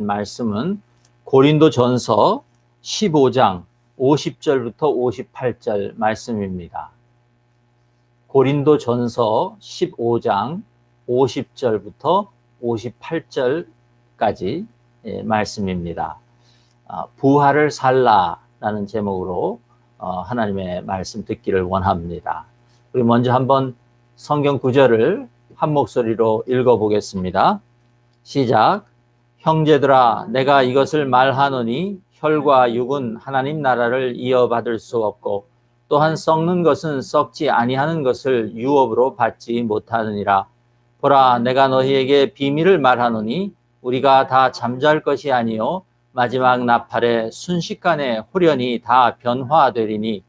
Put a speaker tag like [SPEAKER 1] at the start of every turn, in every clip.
[SPEAKER 1] 말씀은 고린도전서 15장 50절부터 58절 말씀입니다. 고린도전서 15장 50절부터 58절까지 말씀입니다. 부활을 살라라는 제목으로 하나님의 말씀 듣기를 원합니다. 우리 먼저 한번 성경 구절을 한 목소리로 읽어보겠습니다. 시작. 형제들아, 내가 이것을 말하노니 혈과 육은 하나님 나라를 이어받을 수 없고 또한 썩는 것은 썩지 아니하는 것을 유업으로 받지 못하느니라. 보라, 내가 너희에게 비밀을 말하노니 우리가 다 잠잘 것이 아니요 마지막 나팔에 순식간에 홀연히 다 변화되리니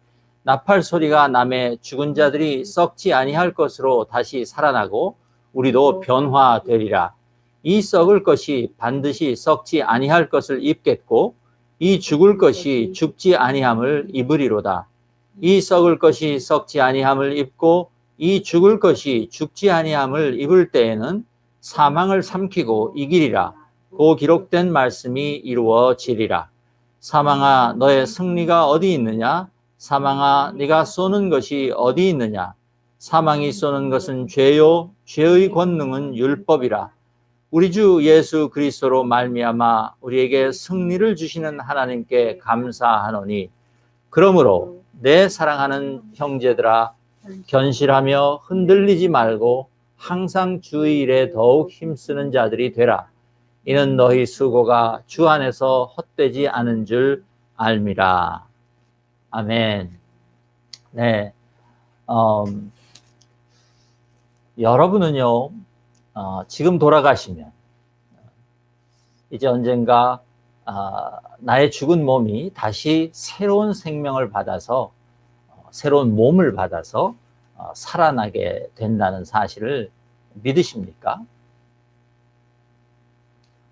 [SPEAKER 1] 나팔 소리가 나매 죽은 자들이 썩지 아니할 것으로 다시 살아나고 우리도 변화되리라. 이 썩을 것이 반드시 썩지 아니할 것을 입겠고 이 죽을 것이 죽지 아니함을 입으리로다. 이 썩을 것이 썩지 아니함을 입고 이 죽을 것이 죽지 아니함을 입을 때에는 사망을 삼키고 이기리라. 고 기록된 말씀이 이루어지리라. 사망아, 너의 승리가 어디 있느냐? 사망아, 네가 쏘는 것이 어디 있느냐? 사망이 쏘는 것은 죄요, 죄의 권능은 율법이라. 우리 주 예수 그리스도로 말미암아 우리에게 승리를 주시는 하나님께 감사하노니, 그러므로 내 사랑하는 형제들아, 견실하며 흔들리지 말고 항상 주의 일에 더욱 힘쓰는 자들이 되라. 이는 너희 수고가 주 안에서 헛되지 않은 줄 알미라. 아멘. 네, 여러분은요, 지금 돌아가시면 이제 언젠가 나의 죽은 몸이 다시 새로운 생명을 받아서 새로운 몸을 받아서 살아나게 된다는 사실을 믿으십니까?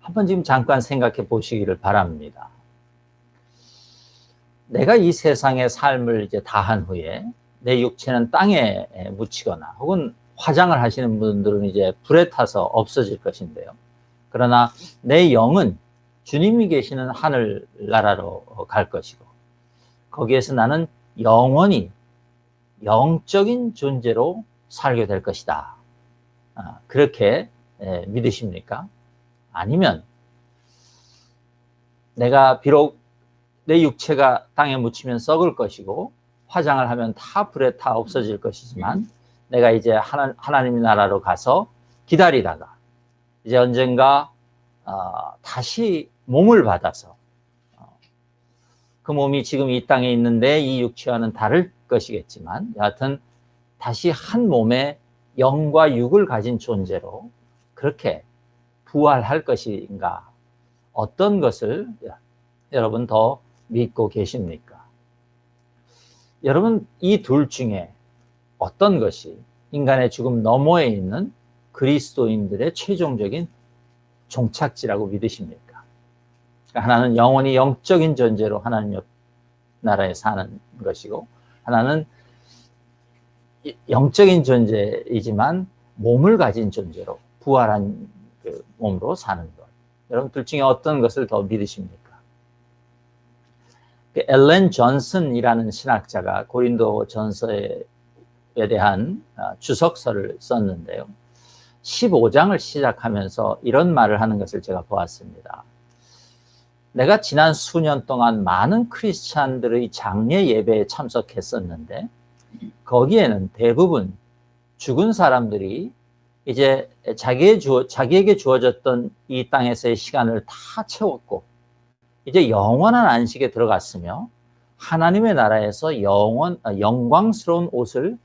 [SPEAKER 1] 한번 지금 잠깐 생각해 보시기를 바랍니다. 내가 이 세상의 삶을 이제 다한 후에 내 육체는 땅에 묻히거나 혹은 화장을 하시는 분들은 이제 불에 타서 없어질 것인데요. 그러나 내 영은 주님이 계시는 하늘 나라로 갈 것이고 거기에서 나는 영원히 영적인 존재로 살게 될 것이다. 그렇게 믿으십니까? 아니면 내가 비록 내 육체가 땅에 묻히면 썩을 것이고 화장을 하면 다 불에 타 없어질 것이지만 내가 이제 하나님의 나라로 가서 기다리다가 이제 언젠가 다시 몸을 받아서 그 몸이 지금 이 땅에 있는데 이 육체와는 다를 것이겠지만 여하튼 다시 한 몸의 영과 육을 가진 존재로 그렇게 부활할 것인가, 어떤 것을 여러분 더 믿고 계십니까? 여러분, 이 둘 중에 어떤 것이 인간의 죽음 너머에 있는 그리스도인들의 최종적인 종착지라고 믿으십니까? 하나는 영원히 영적인 존재로 하나님 나라에 사는 것이고 하나는 영적인 존재이지만 몸을 가진 존재로 부활한 그 몸으로 사는 것. 여러분, 둘 중에 어떤 것을 더 믿으십니까? 엘렌 존슨이라는 신학자가 고린도 전서에 대한 주석서를 썼는데요. 15장을 시작하면서 이런 말을 하는 것을 제가 보았습니다. 내가 지난 수년 동안 많은 크리스찬들의 장례 예배에 참석했었는데 거기에는 대부분 죽은 사람들이 이제 자기에게 주어졌던 이 땅에서의 시간을 다 채웠고 이제 영원한 안식에 들어갔으며 하나님의 나라에서 영광스러운 옷을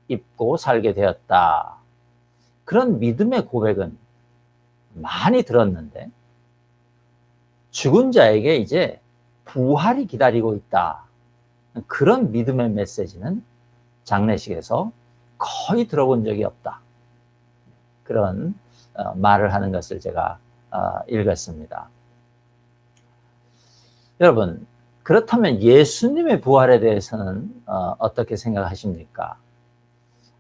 [SPEAKER 1] 입고 살게 되었다. 그런 믿음의 고백은 많이 들었는데 죽은 자에게 이제 부활이 기다리고 있다. 그런 믿음의 메시지는 장례식에서 거의 들어본 적이 없다. 그런 말을 하는 것을 제가 읽었습니다. 여러분, 그렇다면 예수님의 부활에 대해서는 어떻게 생각하십니까?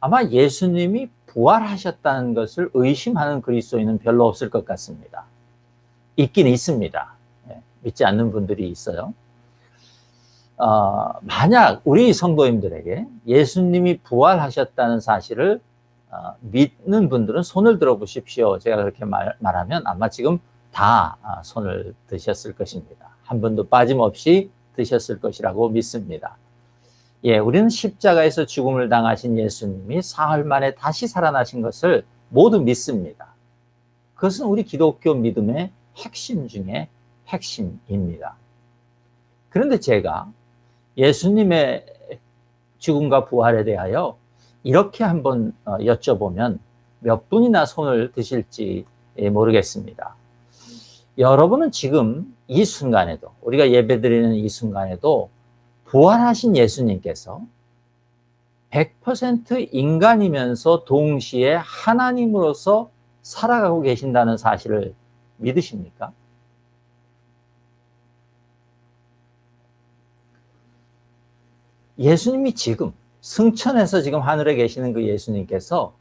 [SPEAKER 1] 아마 예수님이 부활하셨다는 것을 의심하는 그리스도인은 별로 없을 것 같습니다. 있긴 있습니다. 믿지 않는 분들이 있어요. 만약 우리 성도님들에게 예수님이 부활하셨다는 사실을 믿는 분들은 손을 들어 보십시오. 제가 그렇게 말하면 아마 지금 다 손을 드셨을 것입니다. 한 분도 빠짐없이 드셨을 것이라고 믿습니다. 예, 우리는 십자가에서 죽음을 당하신 예수님이 사흘 만에 다시 살아나신 것을 모두 믿습니다. 그것은 우리 기독교 믿음의 핵심 중에 핵심입니다. 그런데 제가 예수님의 죽음과 부활에 대하여 이렇게 한번 여쭤보면 몇 분이나 손을 드실지 모르겠습니다. 여러분은 지금 이 순간에도, 우리가 예배드리는 이 순간에도 부활하신 예수님께서 100% 인간이면서 동시에 하나님으로서 살아가고 계신다는 사실을 믿으십니까? 예수님이 지금 승천해서 지금 하늘에 계시는 그 예수님께서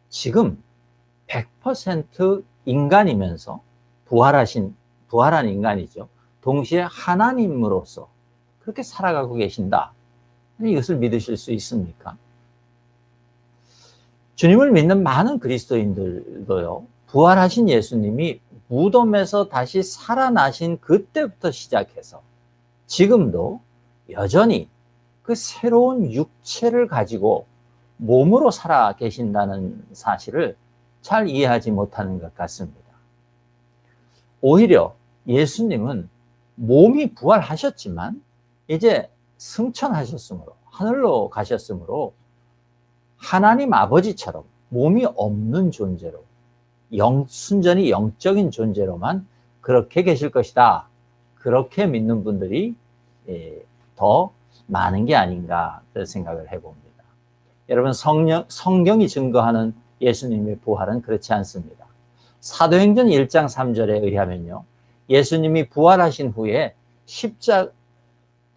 [SPEAKER 1] 지금 100% 인간이면서 부활한 인간이죠. 동시에 하나님으로서 그렇게 살아가고 계신다. 이것을 믿으실 수 있습니까? 주님을 믿는 많은 그리스도인들도요, 부활하신 예수님이 무덤에서 다시 살아나신 그때부터 시작해서 지금도 여전히 그 새로운 육체를 가지고 몸으로 살아 계신다는 사실을 잘 이해하지 못하는 것 같습니다. 오히려 예수님은 몸이 부활하셨지만 이제 승천하셨으므로, 하늘로 가셨으므로 하나님 아버지처럼 몸이 없는 존재로, 순전히 영적인 존재로만 그렇게 계실 것이다. 그렇게 믿는 분들이 더 많은 게 아닌가 생각을 해봅니다. 여러분, 성경이 증거하는 예수님의 부활은 그렇지 않습니다. 사도행전 1장 3절에 의하면요, 예수님이 부활하신 후에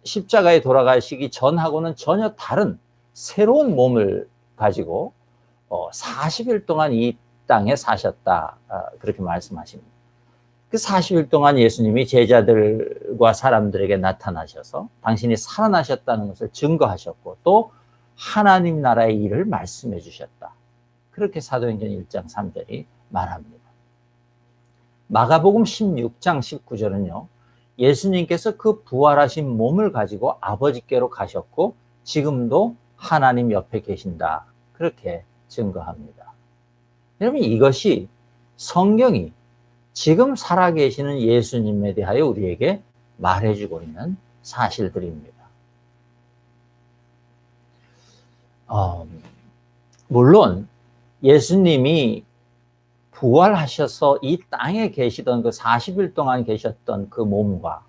[SPEAKER 1] 십자가에 돌아가시기 전하고는 전혀 다른 새로운 몸을 가지고 40일 동안 이 땅에 사셨다, 그렇게 말씀하십니다. 그 40일 동안 예수님이 제자들과 사람들에게 나타나셔서 당신이 살아나셨다는 것을 증거하셨고 또 하나님 나라의 일을 말씀해 주셨다. 그렇게 사도행전 1장 3절이 말합니다. 마가복음 16장 19절은요, 예수님께서 그 부활하신 몸을 가지고 아버지께로 가셨고 지금도 하나님 옆에 계신다. 그렇게 증거합니다. 여러분, 이것이 성경이 지금 살아계시는 예수님에 대하여 우리에게 말해주고 있는 사실들입니다. 물론 예수님이 부활하셔서 이 땅에 계시던 그 40일 동안 계셨던 그 몸과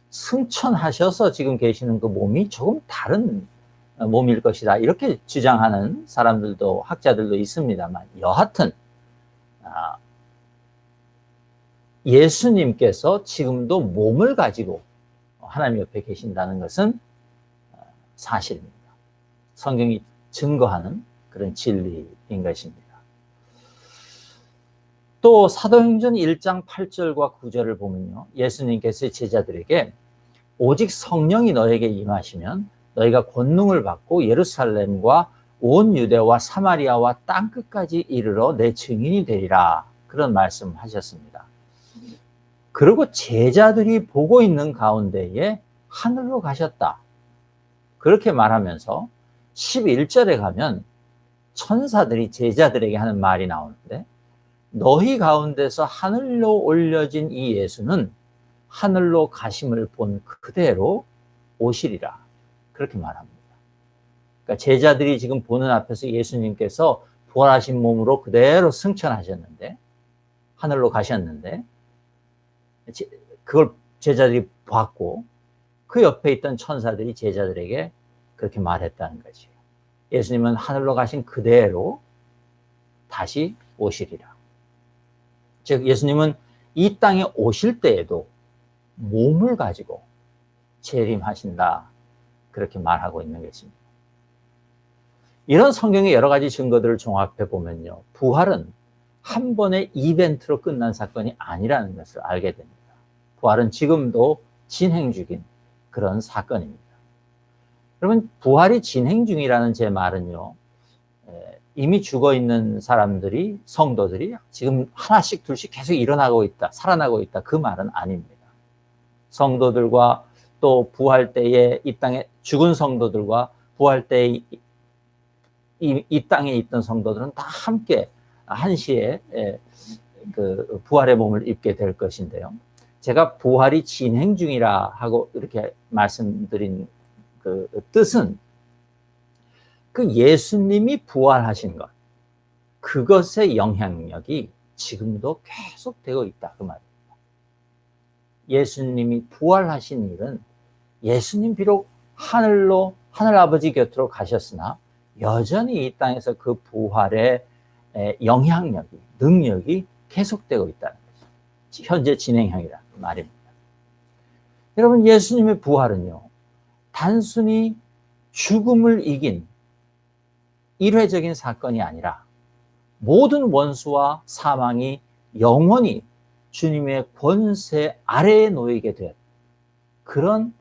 [SPEAKER 1] 승천하셔서 지금 계시는 그 몸이 조금 다른 몸일 것이다, 이렇게 주장하는 사람들도, 학자들도 있습니다만, 여하튼 예수님께서 지금도 몸을 가지고 하나님 옆에 계신다는 것은 사실입니다. 성경이 증거하는 그런 진리인 것입니다. 또 사도행전 1장 8절과 9절을 보면요, 예수님께서 제자들에게 오직 성령이 너에게 임하시면 너희가 권능을 받고 예루살렘과 온 유대와 사마리아와 땅끝까지 이르러 내 증인이 되리라, 그런 말씀하셨습니다. 그리고 제자들이 보고 있는 가운데에 하늘로 가셨다, 그렇게 말하면서 11절에 가면 천사들이 제자들에게 하는 말이 나오는데, 너희 가운데서 하늘로 올려진 이 예수는 하늘로 가심을 본 그대로 오시리라, 그렇게 말합니다. 그러니까 제자들이 지금 보는 앞에서 예수님께서 부활하신 몸으로 그대로 승천하셨는데, 하늘로 가셨는데, 그걸 제자들이 봤고 그 옆에 있던 천사들이 제자들에게 그렇게 말했다는 거죠. 예수님은 하늘로 가신 그대로 다시 오시리라. 즉 예수님은 이 땅에 오실 때에도 몸을 가지고 재림하신다, 그렇게 말하고 있는 것입니다. 이런 성경의 여러 가지 증거들을 종합해 보면요, 부활은 한 번의 이벤트로 끝난 사건이 아니라는 것을 알게 됩니다. 부활은 지금도 진행 중인 그런 사건입니다. 여러분, 부활이 진행 중이라는 제 말은요, 이미 죽어 있는 사람들이, 성도들이 지금 하나씩 둘씩 계속 일어나고 있다, 살아나고 있다, 그 말은 아닙니다. 성도들과 또 부활 때에 이 땅에 죽은 성도들과 부활 때에 이 땅에 있던 성도들은 다 함께 한시에 그 부활의 몸을 입게 될 것인데요. 제가 부활이 진행 중이라 하고 이렇게 말씀드린 그 뜻은 그 예수님이 부활하신 것, 그것의 영향력이 지금도 계속되고 있다, 그 말입니다. 예수님이 부활하신 일은 예수님 비록 하늘로 하늘 아버지 곁으로 가셨으나 여전히 이 땅에서 그 부활의 영향력이, 능력이 계속되고 있다는 거죠. 현재 진행형이라는 말입니다. 여러분, 예수님의 부활은요, 단순히 죽음을 이긴 일회적인 사건이 아니라 모든 원수와 사망이 영원히 주님의 권세 아래에 놓이게 된 그런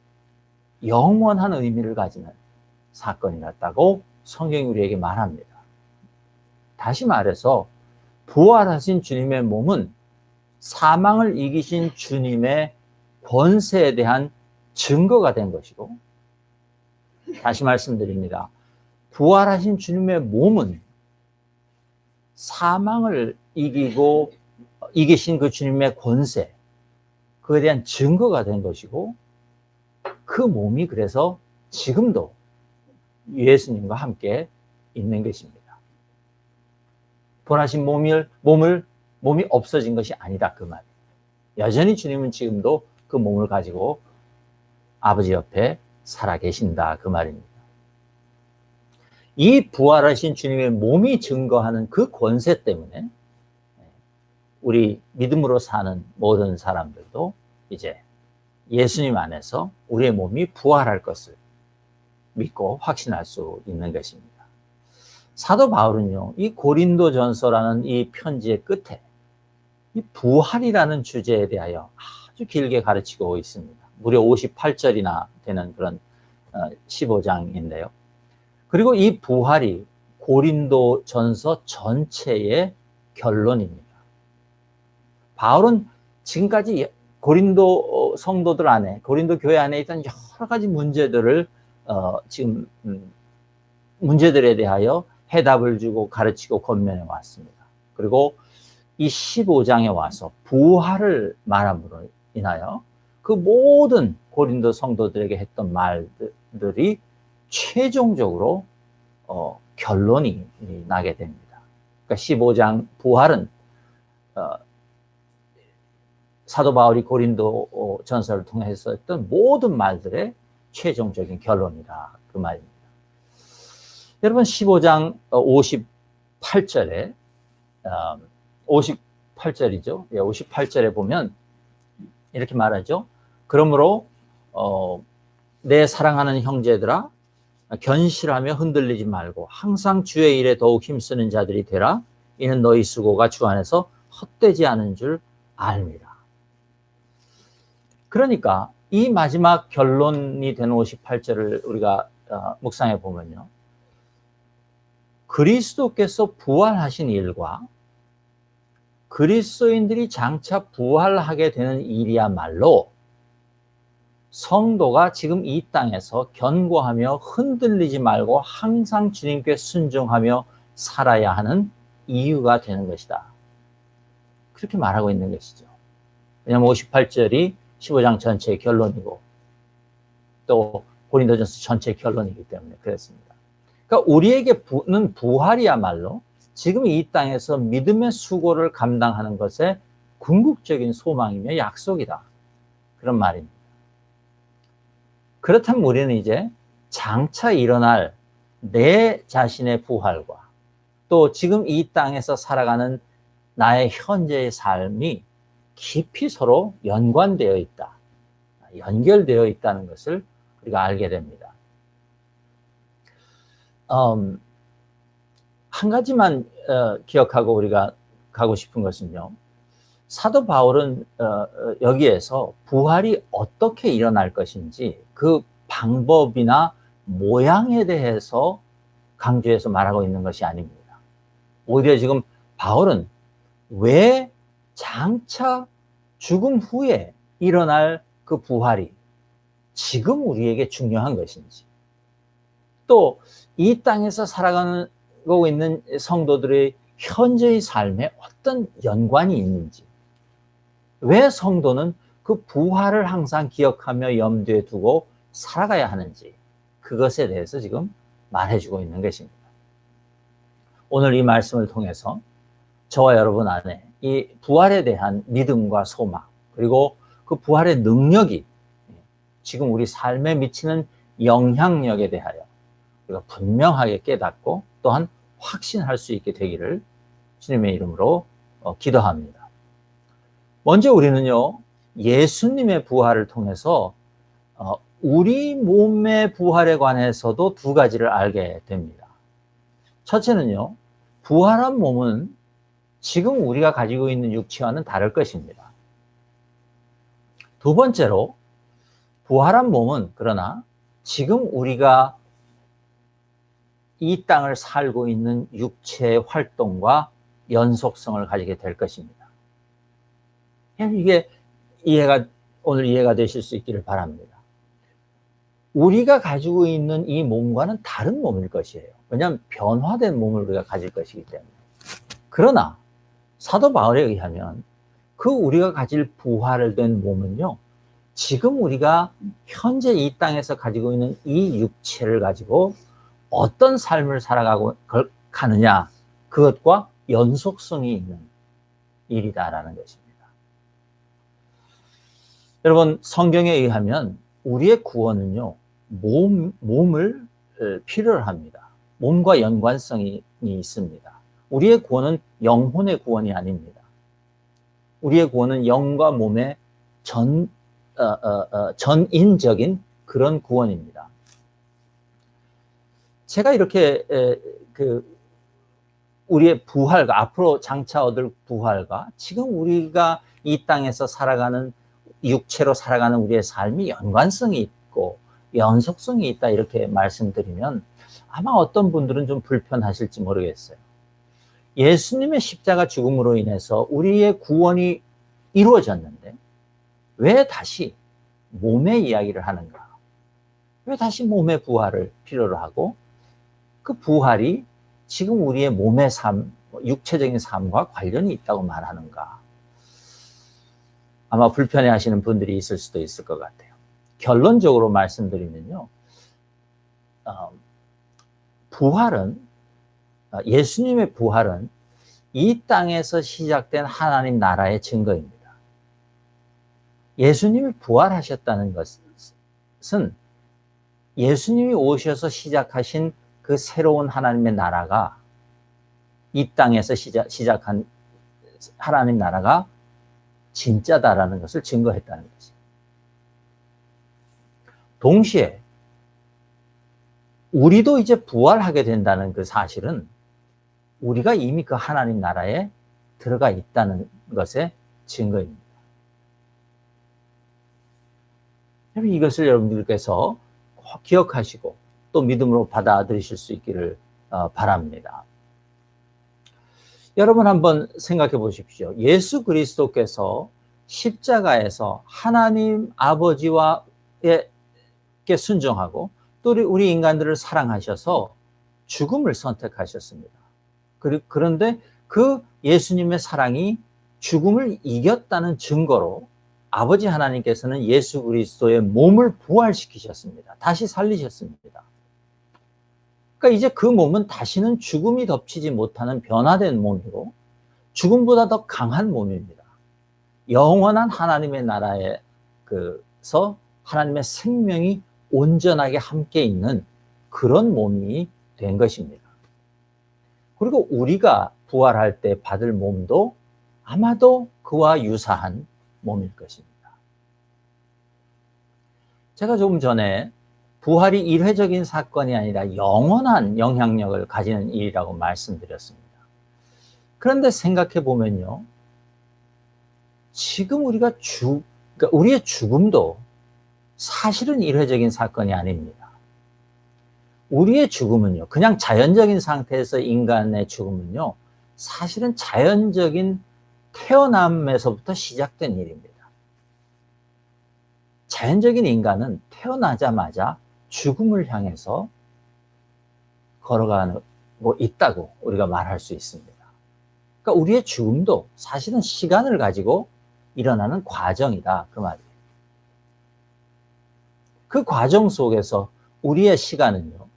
[SPEAKER 1] 영원한 의미를 가지는 사건이었다고 성경이 우리에게 말합니다. 다시 말해서 부활하신 주님의 몸은 사망을 이기신 주님의 권세에 대한 증거가 된 것이고, 다시 말씀드립니다. 부활하신 주님의 몸은 사망을 이기신 그 주님의 권세, 그에 대한 증거가 된 것이고, 그 몸이 그래서 지금도 예수님과 함께 있는 것입니다. 부활하신 몸이 없어진 것이 아니다, 그 말이에요. 여전히 주님은 지금도 그 몸을 가지고 아버지 옆에 살아계신다, 그 말입니다. 이 부활하신 주님의 몸이 증거하는 그 권세 때문에 우리 믿음으로 사는 모든 사람들도 이제 예수님 안에서 우리의 몸이 부활할 것을 믿고 확신할 수 있는 것입니다. 사도 바울은요, 이 고린도전서라는 이 편지의 끝에 이 부활이라는 주제에 대하여 아주 길게 가르치고 있습니다. 무려 58절이나 되는 그런 15장인데요. 그리고 이 부활이 고린도전서 전체의 결론입니다. 바울은 지금까지 고린도 성도들 안에, 고린도 교회 안에 있던 여러 가지 문제들을 지금 문제들에 대하여 해답을 주고 가르치고 권면해 왔습니다. 그리고 이 15장에 와서 부활을 말함으로 인하여 그 모든 고린도 성도들에게 했던 말들이 최종적으로 결론이 나게 됩니다. 그러니까 15장 부활은 사도 바울이 고린도 전서를 통해서 했던 모든 말들의 최종적인 결론이다, 그 말입니다. 여러분, 15장 58절에 58절이죠. 58절에 보면 이렇게 말하죠. 그러므로 내 사랑하는 형제들아, 견실하며 흔들리지 말고 항상 주의 일에 더욱 힘쓰는 자들이 되라. 이는 너희 수고가 주 안에서 헛되지 않은 줄 압니다. 그러니까 이 마지막 결론이 되는 58절을 우리가 묵상해 보면요, 그리스도께서 부활하신 일과 그리스도인들이 장차 부활하게 되는 일이야말로 성도가 지금 이 땅에서 견고하며 흔들리지 말고 항상 주님께 순종하며 살아야 하는 이유가 되는 것이다, 그렇게 말하고 있는 것이죠. 왜냐하면 58절이 15장 전체의 결론이고 또 고린도전서 전체의 결론이기 때문에 그렇습니다. 그러니까 우리에게는 부활이야말로 지금 이 땅에서 믿음의 수고를 감당하는 것의 궁극적인 소망이며 약속이다, 그런 말입니다. 그렇다면 우리는 이제 장차 일어날 내 자신의 부활과 또 지금 이 땅에서 살아가는 나의 현재의 삶이 깊이 서로 연관되어 있다, 연결되어 있다는 것을 우리가 알게 됩니다. 한 가지만 기억하고 우리가 가고 싶은 것은요, 사도 바울은 여기에서 부활이 어떻게 일어날 것인지 그 방법이나 모양에 대해서 강조해서 말하고 있는 것이 아닙니다. 오히려 지금 바울은 왜 장차 죽음 후에 일어날 그 부활이 지금 우리에게 중요한 것인지, 또 이 땅에서 살아가고 있는 성도들의 현재의 삶에 어떤 연관이 있는지, 왜 성도는 그 부활을 항상 기억하며 염두에 두고 살아가야 하는지, 그것에 대해서 지금 말해주고 있는 것입니다. 오늘 이 말씀을 통해서 저와 여러분 안에 이 부활에 대한 믿음과 소망, 그리고 그 부활의 능력이 지금 우리 삶에 미치는 영향력에 대하여 우리가 분명하게 깨닫고 또한 확신할 수 있게 되기를 주님의 이름으로 기도합니다. 먼저 우리는요, 예수님의 부활을 통해서 우리 몸의 부활에 관해서도 두 가지를 알게 됩니다. 첫째는요, 부활한 몸은 지금 우리가 가지고 있는 육체와는 다를 것입니다. 두 번째로, 부활한 몸은 그러나 지금 우리가 이 땅을 살고 있는 육체의 활동과 연속성을 가지게 될 것입니다. 이게 오늘 이해가 되실 수 있기를 바랍니다. 우리가 가지고 있는 이 몸과는 다른 몸일 것이에요. 왜냐하면 변화된 몸을 우리가 가질 것이기 때문에. 그러나 사도 바울에 의하면 그 우리가 가질 부활된 몸은요, 지금 우리가 현재 이 땅에서 가지고 있는 이 육체를 가지고 어떤 삶을 살아가고 가느냐, 그것과 연속성이 있는 일이다라는 것입니다. 여러분, 성경에 의하면 우리의 구원은요, 몸을 필요로 합니다. 몸과 연관성이 있습니다. 우리의 구원은 영혼의 구원이 아닙니다. 우리의 구원은 영과 몸의 전인적인 그런 구원입니다. 제가 이렇게 우리의 부활과 앞으로 장차 얻을 부활과 지금 우리가 이 땅에서 살아가는 육체로 살아가는 우리의 삶이 연관성이 있고 연속성이 있다 이렇게 말씀드리면 아마 어떤 분들은 좀 불편하실지 모르겠어요. 예수님의 십자가 죽음으로 인해서 우리의 구원이 이루어졌는데 왜 다시 몸의 이야기를 하는가? 왜 다시 몸의 부활을 필요로 하고 그 부활이 지금 우리의 몸의 삶, 육체적인 삶과 관련이 있다고 말하는가? 아마 불편해 하시는 분들이 있을 수도 있을 것 같아요. 결론적으로 말씀드리면요. 예수님의 부활은 이 땅에서 시작된 하나님 나라의 증거입니다. 예수님이 부활하셨다는 것은 예수님이 오셔서 시작하신 그 새로운 하나님의 나라가 이 땅에서 시작한 하나님 나라가 진짜다라는 것을 증거했다는 것입니다. 동시에 우리도 이제 부활하게 된다는 그 사실은 우리가 이미 그 하나님 나라에 들어가 있다는 것의 증거입니다. 이것을 여러분들께서 기억하시고 또 믿음으로 받아들이실 수 있기를 바랍니다. 여러분 한번 생각해 보십시오. 예수 그리스도께서 십자가에서 하나님 아버지와에 순종하고 또 우리 인간들을 사랑하셔서 죽음을 선택하셨습니다. 그런데 그 예수님의 사랑이 죽음을 이겼다는 증거로 아버지 하나님께서는 예수 그리스도의 몸을 부활시키셨습니다. 다시 살리셨습니다. 그러니까 이제 그 몸은 다시는 죽음이 덮치지 못하는 변화된 몸이고 죽음보다 더 강한 몸입니다. 영원한 하나님의 나라에서 하나님의 생명이 온전하게 함께 있는 그런 몸이 된 것입니다. 그리고 우리가 부활할 때 받을 몸도 아마도 그와 유사한 몸일 것입니다. 제가 조금 전에 부활이 일회적인 사건이 아니라 영원한 영향력을 가지는 일이라고 말씀드렸습니다. 그런데 생각해 보면요, 지금 그러니까 우리의 죽음도 사실은 일회적인 사건이 아닙니다. 우리의 죽음은요, 그냥 자연적인 상태에서 인간의 죽음은요, 사실은 자연적인 태어남에서부터 시작된 일입니다. 자연적인 인간은 태어나자마자 죽음을 향해서 걸어가고 있다고 우리가 말할 수 있습니다. 그러니까 우리의 죽음도 사실은 시간을 가지고 일어나는 과정이다, 그 말이에요. 그 과정 속에서 우리의 시간은요,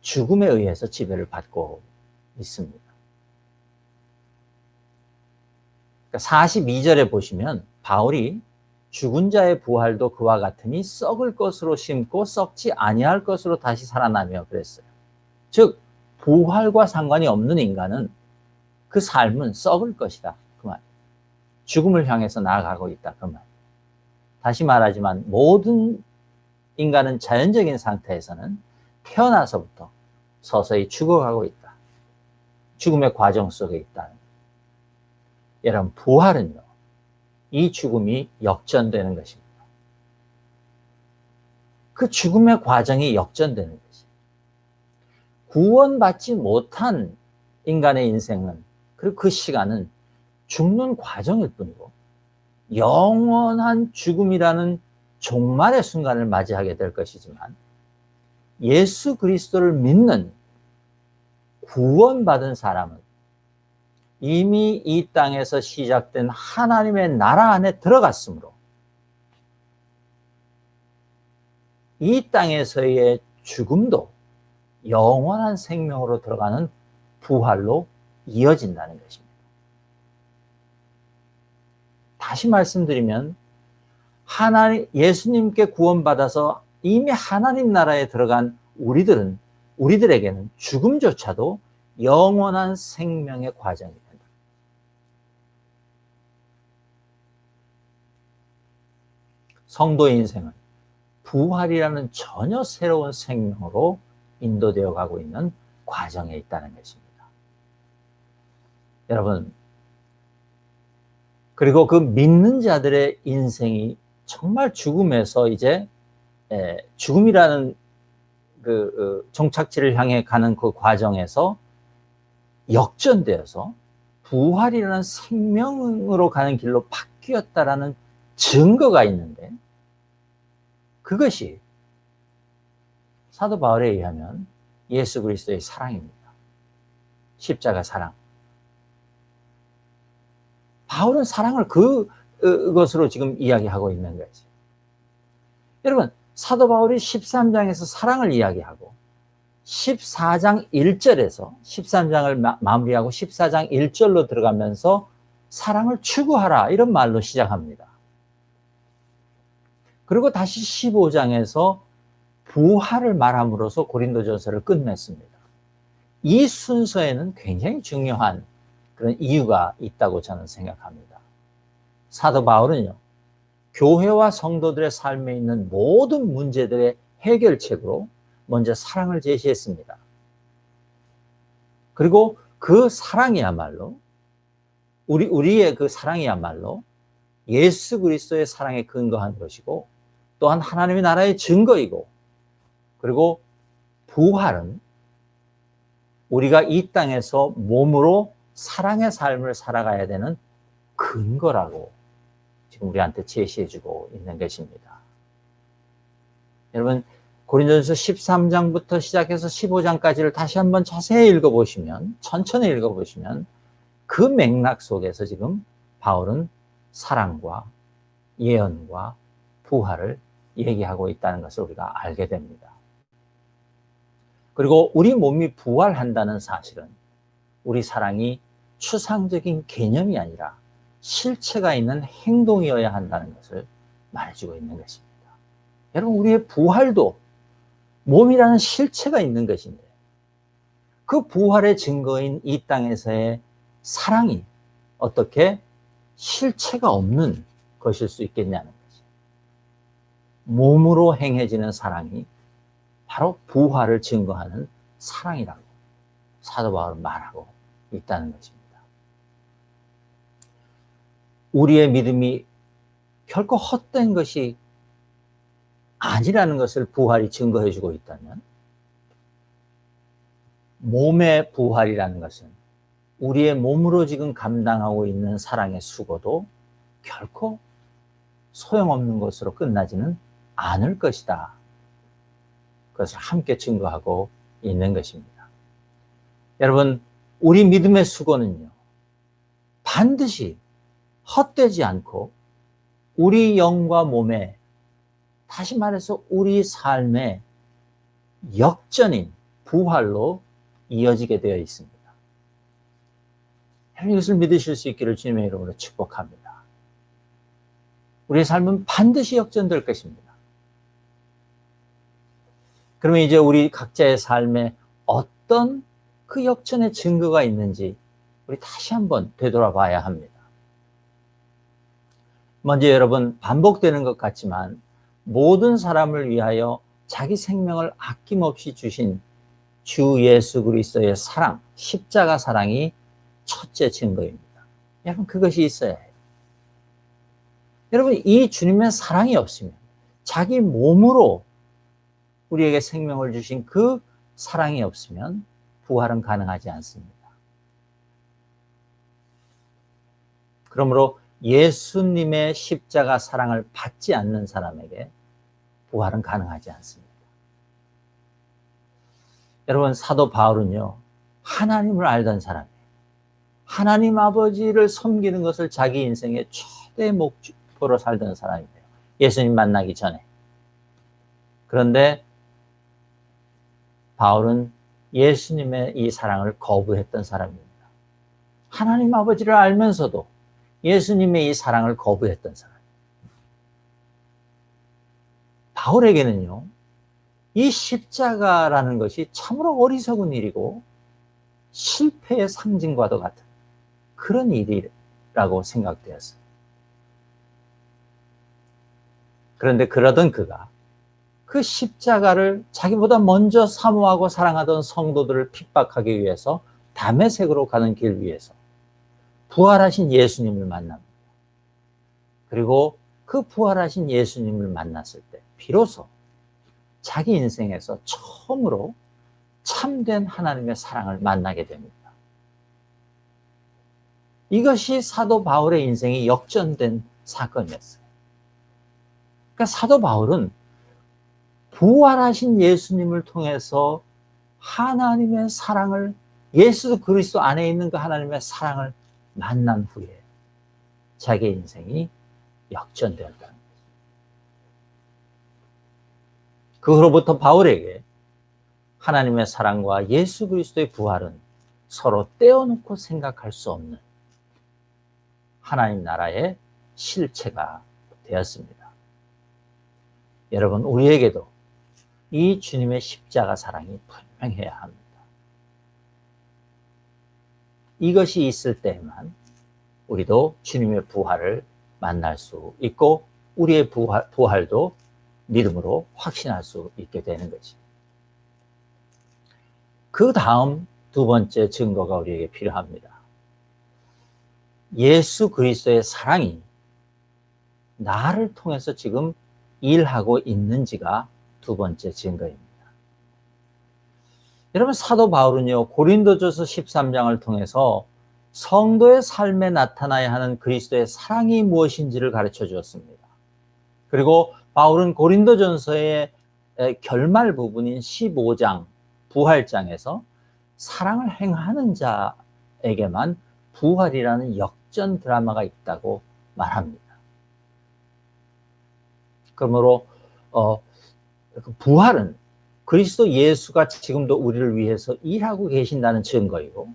[SPEAKER 1] 죽음에 의해서 지배를 받고 있습니다. 그러니까 42절에 보시면 바울이 죽은 자의 부활도 그와 같으니 썩을 것으로 심고 썩지 아니할 것으로 다시 살아나며 그랬어요. 즉 부활과 상관이 없는 인간은 그 삶은 썩을 것이다, 그 말. 죽음을 향해서 나아가고 있다, 그 말. 다시 말하지만 모든 인간은 자연적인 상태에서는 태어나서부터 서서히 죽어가고 있다. 죽음의 과정 속에 있다. 여러분, 부활은요, 이 죽음이 역전되는 것입니다. 그 죽음의 과정이 역전되는 것입니다. 구원받지 못한 인간의 인생은, 그리고 그 시간은 죽는 과정일 뿐이고 영원한 죽음이라는 종말의 순간을 맞이하게 될 것이지만, 예수 그리스도를 믿는 구원받은 사람은 이미 이 땅에서 시작된 하나님의 나라 안에 들어갔으므로 이 땅에서의 죽음도 영원한 생명으로 들어가는 부활로 이어진다는 것입니다. 다시 말씀드리면 예수님께 구원받아서 이미 하나님 나라에 들어간 우리들에게는 죽음조차도 영원한 생명의 과정이 된다. 성도의 인생은 부활이라는 전혀 새로운 생명으로 인도되어 가고 있는 과정에 있다는 것입니다. 여러분, 그리고 그 믿는 자들의 인생이 정말 죽음에서 이제 죽음이라는 그 종착지를 향해 가는 그 과정에서 역전되어서 부활이라는 생명으로 가는 길로 바뀌었다라는 증거가 있는데, 그것이 사도 바울에 의하면 예수 그리스도의 사랑입니다. 십자가 사랑. 바울은 사랑을 그것으로 지금 이야기하고 있는 거죠. 여러분, 사도 바울이 13장에서 사랑을 이야기하고 14장 1절에서 13장을 마무리하고 14장 1절로 들어가면서 사랑을 추구하라, 이런 말로 시작합니다. 그리고 다시 15장에서 부활을 말함으로써 고린도전서를 끝냈습니다. 이 순서에는 굉장히 중요한 그런 이유가 있다고 저는 생각합니다. 사도 바울은요, 교회와 성도들의 삶에 있는 모든 문제들의 해결책으로 먼저 사랑을 제시했습니다. 그리고 그 사랑이야말로 우리의 그 사랑이야말로 예수 그리스도의 사랑에 근거한 것이고, 또한 하나님의 나라의 증거이고, 그리고 부활은 우리가 이 땅에서 몸으로 사랑의 삶을 살아가야 되는 근거라고 지금 우리한테 제시해주고 있는 것입니다. 여러분, 고린도전서 13장부터 시작해서 15장까지를 다시 한번 자세히 읽어보시면, 천천히 읽어보시면 그 맥락 속에서 지금 바울은 사랑과 예언과 부활을 얘기하고 있다는 것을 우리가 알게 됩니다. 그리고 우리 몸이 부활한다는 사실은 우리 사랑이 추상적인 개념이 아니라 실체가 있는 행동이어야 한다는 것을 말해주고 있는 것입니다. 여러분, 우리의 부활도 몸이라는 실체가 있는 것인데, 그 부활의 증거인 이 땅에서의 사랑이 어떻게 실체가 없는 것일 수 있겠냐는 거죠. 몸으로 행해지는 사랑이 바로 부활을 증거하는 사랑이라고 사도 바울은 말하고 있다는 것입니다. 우리의 믿음이 결코 헛된 것이 아니라는 것을 부활이 증거해 주고 있다면, 몸의 부활이라는 것은 우리의 몸으로 지금 감당하고 있는 사랑의 수고도 결코 소용없는 것으로 끝나지는 않을 것이다. 그것을 함께 증거하고 있는 것입니다. 여러분, 우리 믿음의 수고는요, 반드시 헛되지 않고 우리 영과 몸에, 다시 말해서 우리 삶의 역전인 부활로 이어지게 되어 있습니다. 이것을 믿으실 수 있기를 주님의 이름으로 축복합니다. 우리의 삶은 반드시 역전될 것입니다. 그러면 이제 우리 각자의 삶에 어떤 그 역전의 증거가 있는지 우리 다시 한번 되돌아봐야 합니다. 먼저 여러분, 반복되는 것 같지만 모든 사람을 위하여 자기 생명을 아낌없이 주신 주 예수 그리스도의 사랑, 십자가 사랑이 첫째 증거입니다. 여러분, 그것이 있어야 해요. 여러분, 이 주님의 사랑이 없으면, 자기 몸으로 우리에게 생명을 주신 그 사랑이 없으면 부활은 가능하지 않습니다. 그러므로 예수님의 십자가 사랑을 받지 않는 사람에게 부활은 가능하지 않습니다. 여러분, 사도 바울은요, 하나님을 알던 사람이에요. 하나님 아버지를 섬기는 것을 자기 인생의 최대 목표로 살던 사람이에요. 예수님 만나기 전에. 그런데 바울은 예수님의 이 사랑을 거부했던 사람입니다. 하나님 아버지를 알면서도 예수님의 이 사랑을 거부했던 사람. 바울에게는요, 이 십자가라는 것이 참으로 어리석은 일이고 실패의 상징과도 같은 그런 일이라고 생각되었어요. 그런데 그러던 그가 그 십자가를 자기보다 먼저 사모하고 사랑하던 성도들을 핍박하기 위해서 다메섹으로 가는 길 위에서 부활하신 예수님을 만납니다. 그리고 그 부활하신 예수님을 만났을 때 비로소 자기 인생에서 처음으로 참된 하나님의 사랑을 만나게 됩니다. 이것이 사도 바울의 인생이 역전된 사건이었어요. 그러니까 사도 바울은 부활하신 예수님을 통해서 하나님의 사랑을, 예수 그리스도 안에 있는 그 하나님의 사랑을 만난 후에 자기 인생이 역전되었다는 거죠. 그 후로부터 바울에게 하나님의 사랑과 예수 그리스도의 부활은 서로 떼어놓고 생각할 수 없는 하나님 나라의 실체가 되었습니다. 여러분, 우리에게도 이 주님의 십자가 사랑이 분명해야 합니다. 이것이 있을 때만 우리도 주님의 부활을 만날 수 있고 우리의 부활도 믿음으로 확신할 수 있게 되는 거지. 그 다음 두 번째 증거가 우리에게 필요합니다. 예수 그리스도의 사랑이 나를 통해서 지금 일하고 있는지가 두 번째 증거입니다. 여러분, 사도 바울은요, 고린도전서 13장을 통해서 성도의 삶에 나타나야 하는 그리스도의 사랑이 무엇인지를 가르쳐 주었습니다. 그리고 바울은 고린도전서의 결말 부분인 15장 부활장에서 사랑을 행하는 자에게만 부활이라는 역전 드라마가 있다고 말합니다. 그러므로 부활은 그리스도 예수가 지금도 우리를 위해서 일하고 계신다는 증거이고,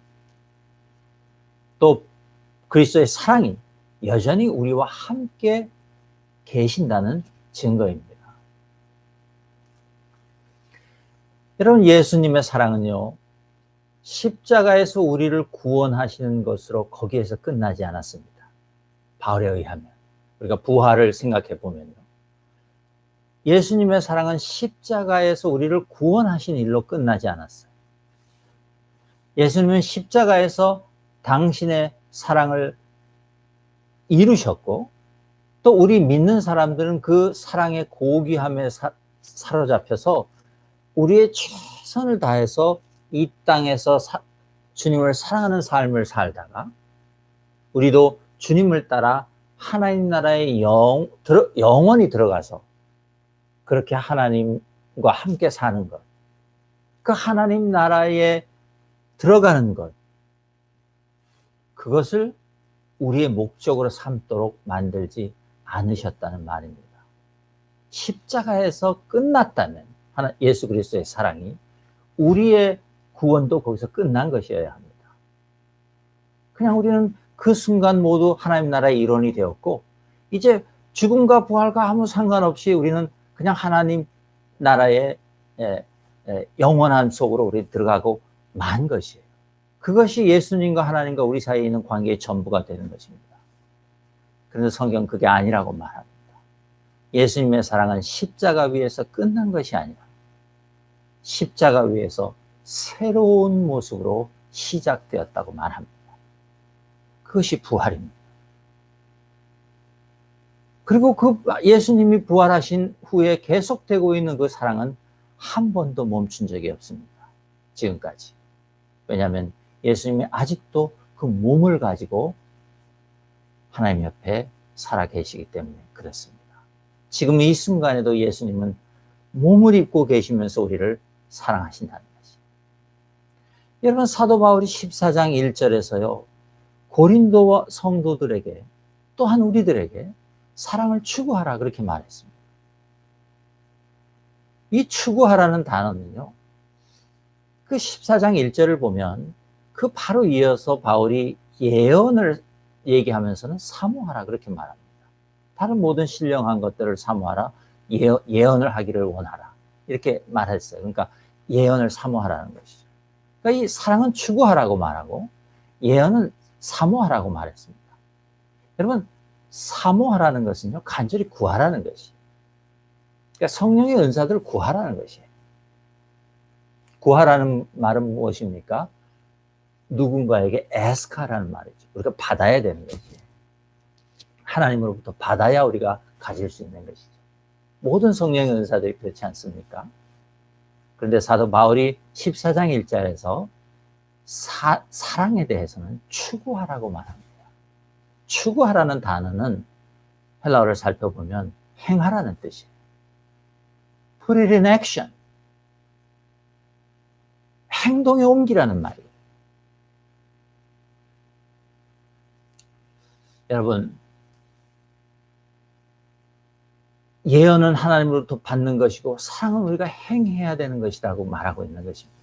[SPEAKER 1] 또 그리스도의 사랑이 여전히 우리와 함께 계신다는 증거입니다. 여러분, 예수님의 사랑은요, 십자가에서 우리를 구원하시는 것으로 거기에서 끝나지 않았습니다. 바울에 의하면. 우리가 부활을 생각해 보면요, 예수님의 사랑은 십자가에서 우리를 구원하신 일로 끝나지 않았어요. 예수님은 십자가에서 당신의 사랑을 이루셨고, 또 우리 믿는 사람들은 그 사랑의 고귀함에 사로잡혀서 우리의 최선을 다해서 이 땅에서 주님을 사랑하는 삶을 살다가 우리도 주님을 따라 하나님 나라에 영원히 들어가서 그렇게 하나님과 함께 사는 것, 그 하나님 나라에 들어가는 것, 그것을 우리의 목적으로 삼도록 만들지 않으셨다는 말입니다. 십자가에서 끝났다면 예수 그리스도의 사랑이 우리의 구원도 거기서 끝난 것이어야 합니다. 그냥 우리는 그 순간 모두 하나님 나라의 일원이 되었고, 이제 죽음과 부활과 아무 상관없이 우리는 그냥 하나님 나라의 영원한 속으로 우리 들어가고 만 것이에요. 그것이 예수님과 하나님과 우리 사이에 있는 관계의 전부가 되는 것입니다. 그래서 성경은 그게 아니라고 말합니다. 예수님의 사랑은 십자가 위에서 끝난 것이 아니라 십자가 위에서 새로운 모습으로 시작되었다고 말합니다. 그것이 부활입니다. 그리고 그 예수님이 부활하신 후에 계속되고 있는 그 사랑은 한 번도 멈춘 적이 없습니다. 지금까지. 왜냐하면 예수님이 아직도 그 몸을 가지고 하나님 옆에 살아 계시기 때문에 그렇습니다. 지금 이 순간에도 예수님은 몸을 입고 계시면서 우리를 사랑하신다는 것이. 여러분, 사도 바울이 14장 1절에서요, 고린도 성도들에게 또한 우리들에게 사랑을 추구하라 그렇게 말했습니다. 이 추구하라는 단어는요, 그 14장 1절을 보면 그 바로 이어서 바울이 예언을 얘기하면서는 사모하라 그렇게 말합니다. 다른 모든 신령한 것들을 사모하라, 예언을 하기를 원하라 이렇게 말했어요. 그러니까 예언을 사모하라는 것이죠. 그러니까 이 사랑은 추구하라고 말하고 예언은 사모하라고 말했습니다. 여러분, 사모하라는 것은요, 간절히 구하라는 것이에요. 그러니까 성령의 은사들을 구하라는 것이에요. 구하라는 말은 무엇입니까? 누군가에게 ask하라는 말이죠. 우리가 받아야 되는 것이에요. 하나님으로부터 받아야 우리가 가질 수 있는 것이죠. 모든 성령의 은사들이 그렇지 않습니까? 그런데 사도 바울이 14장 1절에서 사랑에 대해서는 추구하라고 말합니다. 추구하라는 단어는 헬라어를 살펴보면 행하라는 뜻이에요. Put it in action. 행동에 옮기라는 말이에요. 여러분, 예언은 하나님으로부터 받는 것이고 사랑은 우리가 행해야 되는 것이라고 말하고 있는 것입니다.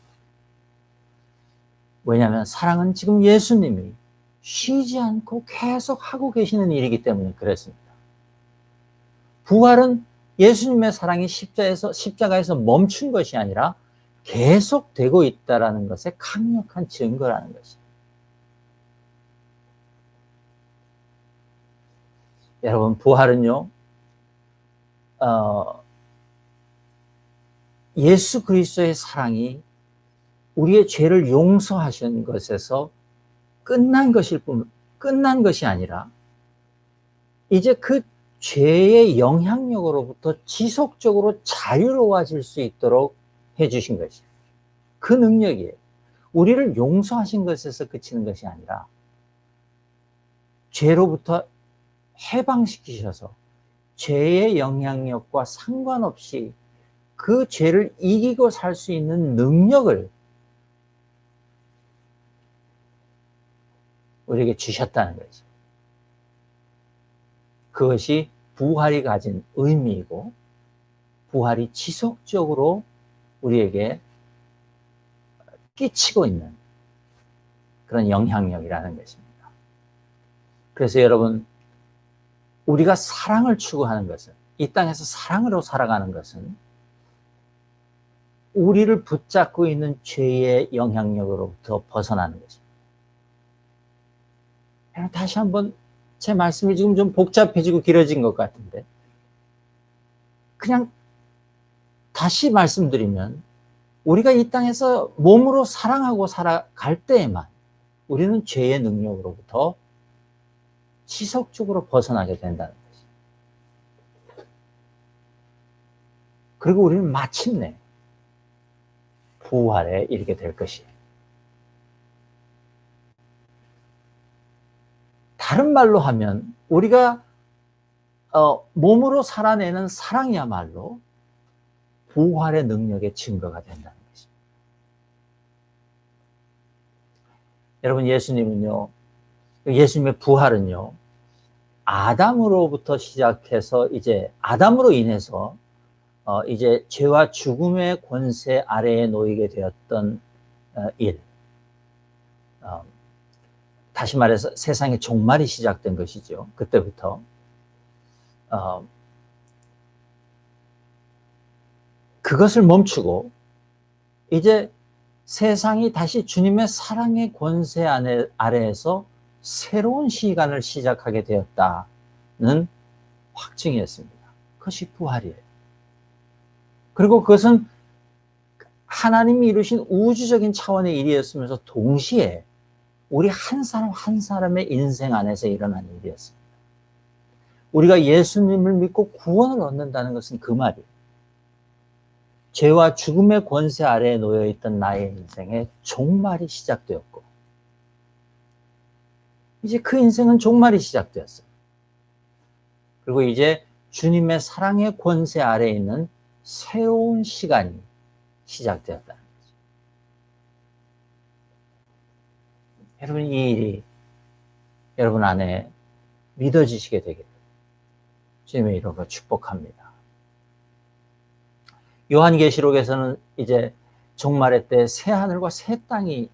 [SPEAKER 1] 왜냐하면 사랑은 지금 예수님이 쉬지 않고 계속 하고 계시는 일이기 때문에 그렇습니다. 부활은 예수님의 사랑이 십자가에서 멈춘 것이 아니라 계속되고 있다는 것의 강력한 증거라는 것입니다. 여러분, 부활은요, 예수 그리스도의 사랑이 우리의 죄를 용서하신 것에서 끝난 것이 아니라 이제 그 죄의 영향력으로부터 지속적으로 자유로워질 수 있도록 해주신 것이에요. 그 능력이에요. 우리를 용서하신 것에서 그치는 것이 아니라 죄로부터 해방시키셔서 죄의 영향력과 상관없이 그 죄를 이기고 살 수 있는 능력을 우리에게 주셨다는 거죠. 그것이 부활이 가진 의미이고 부활이 지속적으로 우리에게 끼치고 있는 그런 영향력이라는 것입니다. 그래서 여러분, 우리가 사랑을 추구하는 것은, 이 땅에서 사랑으로 살아가는 것은 우리를 붙잡고 있는 죄의 영향력으로부터 벗어나는 것입니다. 다시 한번 제 말씀이 지금 좀 복잡해지고 길어진 것 같은데 그냥 다시 말씀드리면 우리가 이 땅에서 몸으로 사랑하고 살아갈 때에만 우리는 죄의 능력으로부터 지속적으로 벗어나게 된다는 거죠. 그리고 우리는 마침내 부활에 이르게 될 것이에요. 다른 말로 하면 우리가 몸으로 살아내는 사랑이야말로 부활의 능력의 증거가 된다는 것입니다. 여러분, 예수님의 부활은요, 아담으로부터 시작해서 이제 아담으로 인해서 이제 죄와 죽음의 권세 아래에 놓이게 되었던 일, 다시 말해서 세상의 종말이 시작된 것이죠. 그때부터 그것을 멈추고 이제 세상이 다시 주님의 사랑의 권세 아래에서 새로운 시간을 시작하게 되었다는 확증이었습니다. 그것이 부활이에요. 그리고 그것은 하나님이 이루신 우주적인 차원의 일이었으면서 동시에 우리 한 사람 한 사람의 인생 안에서 일어난 일이었습니다. 우리가 예수님을 믿고 구원을 얻는다는 것은 그 말이에요. 죄와 죽음의 권세 아래에 놓여있던 나의 인생의 종말이 시작되었고, 이제 그 인생은 종말이 시작되었어요. 그리고 이제 주님의 사랑의 권세 아래에 있는 새로운 시간이 시작되었다는 거죠. 여러분, 이 일이 여러분 안에 믿어지시게 되기를 주님의 이름으로 축복합니다. 요한계시록에서는 이제 종말의 때 새 하늘과 새 땅이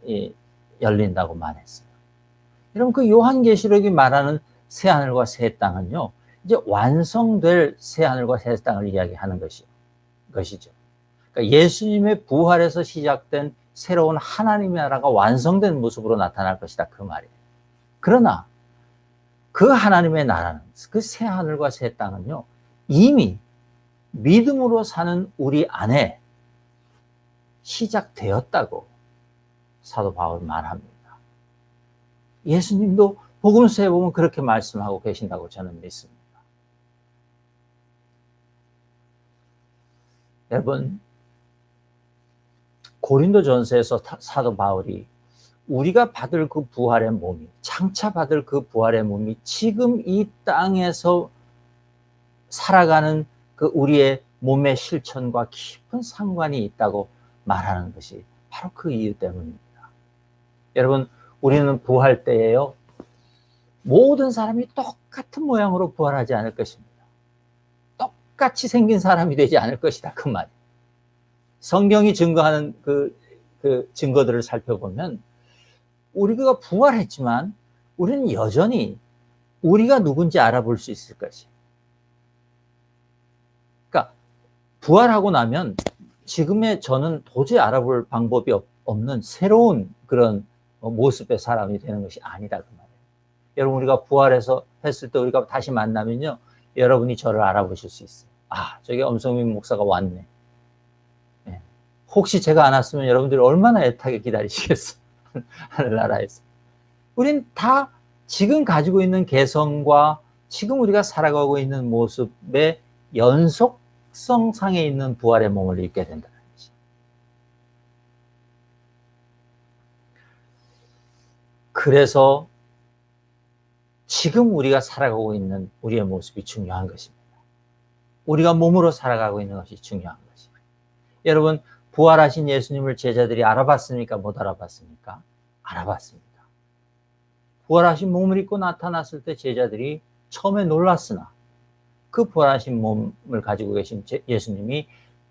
[SPEAKER 1] 열린다고 말했어요. 여러분, 그 요한계시록이 말하는 새 하늘과 새 땅은요, 이제 완성될 새 하늘과 새 땅을 이야기하는 것이죠. 그러니까 예수님의 부활에서 시작된 새로운 하나님의 나라가 완성된 모습으로 나타날 것이다, 그 말이에요. 그러나 그 하나님의 나라는, 그 새 하늘과 새 땅은요, 이미 믿음으로 사는 우리 안에 시작되었다고 사도 바울은 말합니다. 예수님도 복음서에 보면 그렇게 말씀하고 계신다고 저는 믿습니다. 여러분, 고린도전서에서 사도 바울이 우리가 받을 그 부활의 몸이, 장차 받을 그 부활의 몸이 지금 이 땅에서 살아가는 그 우리의 몸의 실천과 깊은 상관이 있다고 말하는 것이 바로 그 이유 때문입니다. 여러분, 우리는 부활 때에요, 모든 사람이 똑같은 모양으로 부활하지 않을 것입니다. 똑같이 생긴 사람이 되지 않을 것이다, 그 말이에요. 성경이 증거하는 그 증거들을 살펴보면 우리가 부활했지만 우리는 여전히 우리가 누군지 알아볼 수 있을 것이에요. 그러니까 부활하고 나면 지금의 저는 도저히 알아볼 방법이 없는 새로운 그런 모습의 사람이 되는 것이 아니다, 그 말이에요. 여러분, 우리가 부활해서 했을 때 우리가 다시 만나면요, 여러분이 저를 알아보실 수 있어요. 아, 저기 엄성민 목사가 왔네. 네. 혹시 제가 안 왔으면 여러분들이 얼마나 애타게 기다리시겠어요. 하늘나라에서. 우린 다 지금 가지고 있는 개성과 지금 우리가 살아가고 있는 모습의 연속성상에 있는 부활의 몸을 입게 된다는 거죠. 그래서 지금 우리가 살아가고 있는 우리의 모습이 중요한 것입니다. 우리가 몸으로 살아가고 있는 것이 중요한 것입니다. 여러분, 부활하신 예수님을 제자들이 알아봤습니까? 못 알아봤습니까? 알아봤습니다. 부활하신 몸을 입고 나타났을 때 제자들이 처음에 놀랐으나 그 부활하신 몸을 가지고 계신 예수님이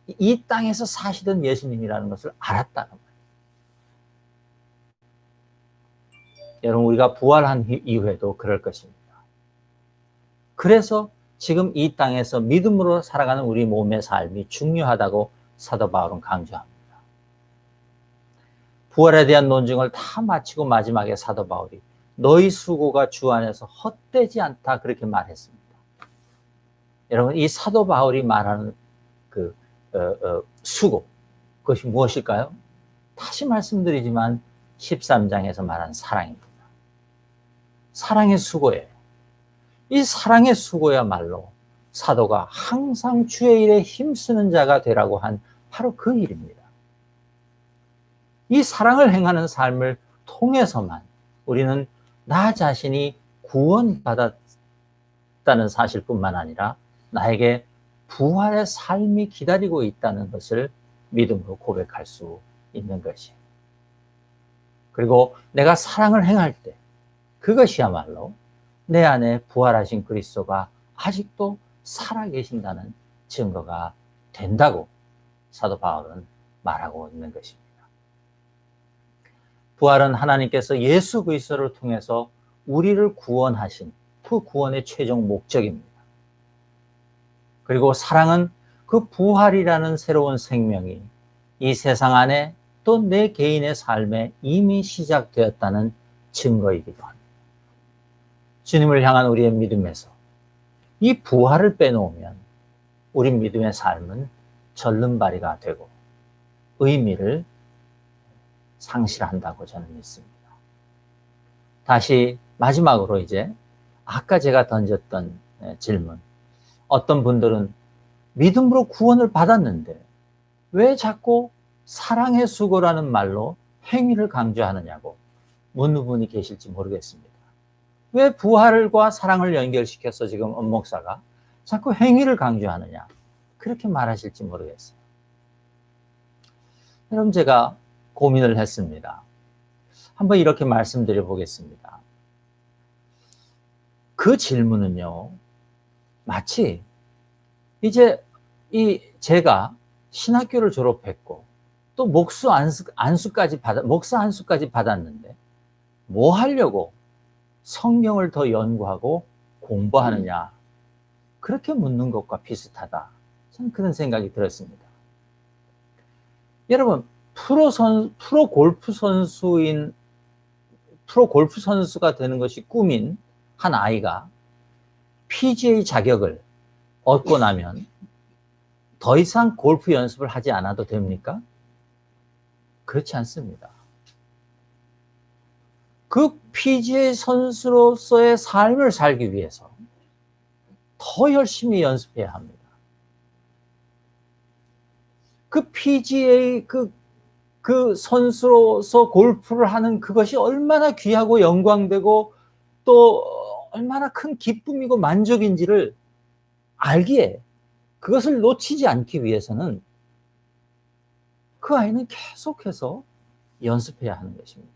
[SPEAKER 1] 이 땅에서 사시던 예수님이라는 것을 알았다는 거예요. 여러분, 우리가 부활한 이후에도 그럴 것입니다. 그래서 지금 이 땅에서 믿음으로 살아가는 우리 몸의 삶이 중요하다고 사도 바울은 강조합니다. 부활에 대한 논증을 다 마치고 마지막에 사도 바울이 너희 수고가 주 안에서 헛되지 않다, 그렇게 말했습니다. 여러분, 이 사도 바울이 말하는 그 수고, 그것이 무엇일까요? 다시 말씀드리지만 13장에서 말하는 사랑입니다. 사랑의 수고예요. 이 사랑의 수고야말로 사도가 항상 주의 일에 힘쓰는 자가 되라고 한 바로 그 일입니다. 이 사랑을 행하는 삶을 통해서만 우리는 나 자신이 구원받았다는 사실뿐만 아니라 나에게 부활의 삶이 기다리고 있다는 것을 믿음으로 고백할 수 있는 것이에요. 그리고 내가 사랑을 행할 때 그것이야말로 내 안에 부활하신 그리스도가 아직도 살아계신다는 증거가 된다고 사도 바울은 말하고 있는 것입니다. 부활은 하나님께서 예수 그리스도를 통해서 우리를 구원하신 그 구원의 최종 목적입니다. 그리고 사랑은 그 부활이라는 새로운 생명이 이 세상 안에 또 내 개인의 삶에 이미 시작되었다는 증거이기도 합니다. 주님을 향한 우리의 믿음에서 이 부활을 빼놓으면 우리 믿음의 삶은 절름발이가 되고 의미를 상실한다고 저는 믿습니다. 다시 마지막으로 이제 아까 제가 던졌던 질문. 어떤 분들은 믿음으로 구원을 받았는데 왜 자꾸 사랑의 수고라는 말로 행위를 강조하느냐고 묻는 분이 계실지 모르겠습니다. 왜 부활과 사랑을 연결시켜서 지금 엄 목사가 자꾸 행위를 강조하느냐 그렇게 말하실지 모르겠어요. 여러분 제가 고민을 했습니다. 한번 이렇게 말씀드려 보겠습니다. 그 질문은요, 마치 이제 제가 신학교를 졸업했고 또 목사 안수까지 받았는데 뭐 하려고 성경을 더 연구하고 공부하느냐 그렇게 묻는 것과 비슷하다. 저는 그런 생각이 들었습니다. 여러분 프로 골프 선수가 되는 것이 꿈인 한 아이가 PGA 자격을 얻고 나면 더 이상 골프 연습을 하지 않아도 됩니까? 그렇지 않습니다. 그 PGA 선수로서의 삶을 살기 위해서 더 열심히 연습해야 합니다. 그 PGA 그 선수로서 골프를 하는 그것이 얼마나 귀하고 영광되고 또 얼마나 큰 기쁨이고 만족인지를 알기에 그것을 놓치지 않기 위해서는 그 아이는 계속해서 연습해야 하는 것입니다.